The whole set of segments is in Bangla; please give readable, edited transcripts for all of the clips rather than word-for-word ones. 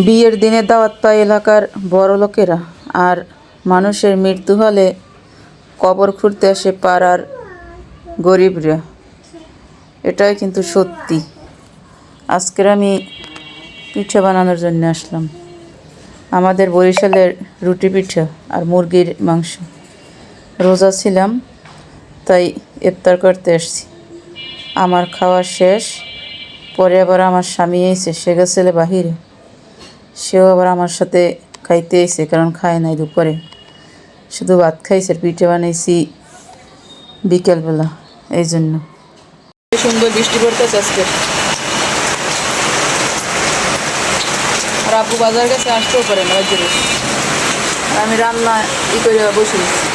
বিয়ের দিনে দাওয়াত পায় এলাকার বড় লোকেরা, আর মানুষের মৃত্যু হলে কবর খুঁড়তে আসে পাড়ার গরিবরা। এটাই কিন্তু সত্যি। আজকের আমি পিঠা বানানোর জন্য আসলাম। আমাদের বরিশালের রুটি পিঠা আর মুরগির মাংস। রোজা ছিলাম, তাই ইফতার করতে আসছি। আমার খাওয়া শেষ, পরে আবার আমার স্বামী এসে, সে গেছিল বাহিরে, সেও আবার আমার সাথে খাইতে এসে, কারণ খায় নাই দুপুরে, শুধু ভাত খাইছে। পিঠে বানাইছি বিকেলবেলা, এই জন্য। সুন্দর বৃষ্টি পড়তেছে আজকে। আর আপু বাজার কাছে আসতেও পারে না, আর আমি রান্না করে বসে দিচ্ছি।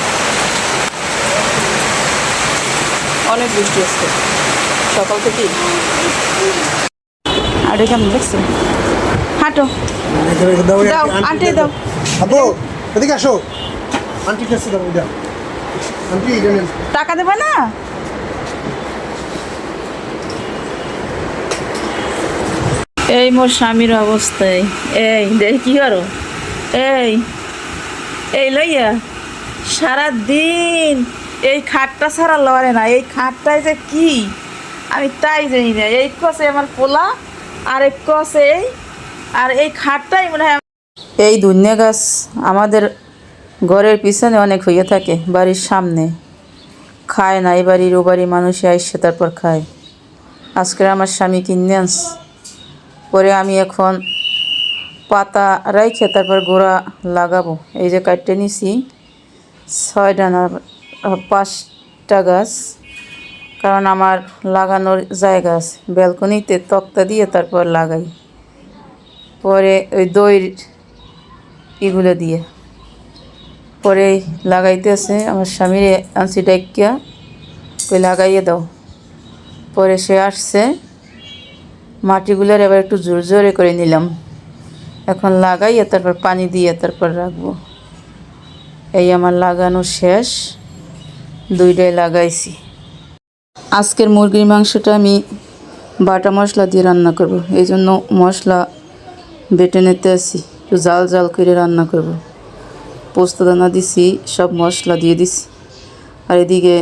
অনেক বৃষ্টি আসছে সকাল থেকে। আর কেমন দেখছো? হাঁটো, দাও আন্টি, দাও আপু, এদিকে আসো। আন্টি কাছে দাও, দাও আন্টি, টাকা দেবে না? এই মোর স্বামীর অবস্থায়, এই দেখ কি করো, এই এই লইয়া সারাদিন এই খাটটা ছাড়া লড়ে না। এই খাটটাই যে কি আমি তাই জানি না। এই কষে আমার পোলা, আর এক কষে এই, আর এই খাটটাই মনে হয়। এই ধনিয়া গাছ আমাদের ঘরের পিছনে অনেক হয়ে থাকে, বাড়ির সামনে। খায় না, এই বাড়ির ও বাড়ির মানুষে আসছে তারপর খায়। আজকে আমার স্বামী কিনে আনছে, পরে আমি এখন পাতা রাইখে তারপর গোড়া লাগাবো। এই যে কাটতে নিছি 6টা না 5টা গাছ, কারণ আমার লাগানোর জায়গা আছে। ব্যালকনিতে তক্তা দিয়ে তারপর লাগাই, পরে ওই দইয়ের এগুলো দিয়ে পরে লাগাইতেছে। আমার স্বামীর আনছি ডাইকিয়া, ওই লাগাইয়ে দাও। পরে সে আসছে, মাটিগুলোর এবার একটু জোর জোরে করে নিলাম। এখন লাগাইয়ে তারপর পানি দিয়ে তারপর রাখবো। এই আমার লাগানো শেষ, 2টাই লাগাইছি। আজকের মুরগির মাংসটা আমি বাটা মশলা দিয়ে রান্না করব, এই জন্য মশলা বেটে নিতে আসি। একটু জাল জাল করে রান্না করব। পোস্তদানা দিছি, সব মশলা দিয়ে দিছি। আর এদিকে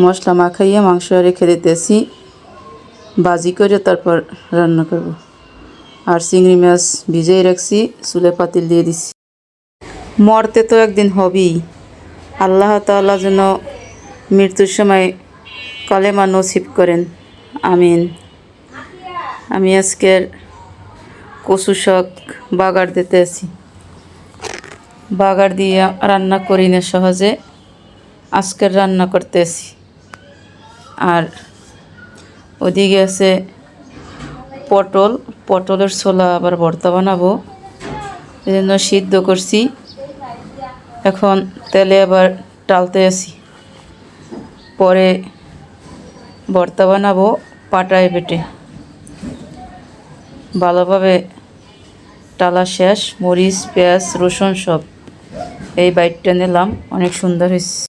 মশলা মাখাইয়ে মাংস রেখে দিতেছি, ভাজি করে তারপর রান্না করব। আর চিংড়ি মাছ ভিজিয়ে রাখছি, চুলে পাতিল দিয়ে দিছি। মরতে তো একদিন হবেই। আল্লাহ তাআলা যেন মৃত্যুর সময় কালেমা নসিব করেন, আমিন। আমি আজকের কচু শাক বাগার দিতে আছি। বাগার দিয়ে রান্না করি না সহজে, আজকের রান্না করতে আছি। আর ওদিকে আছে পটলের ছোলা, আবার ভর্তা বানাবো, এই জন্য সিদ্ধ করছি। এখন তেলে আবার টালতে আসি, পরে ভর্তা বানাবো পাটায় বেটে। ভালোভাবে টালা শেষ, মরিচ পেঁয়াজ রসুন সব এই বাইটটা নিলাম, অনেক সুন্দর হয়েছে।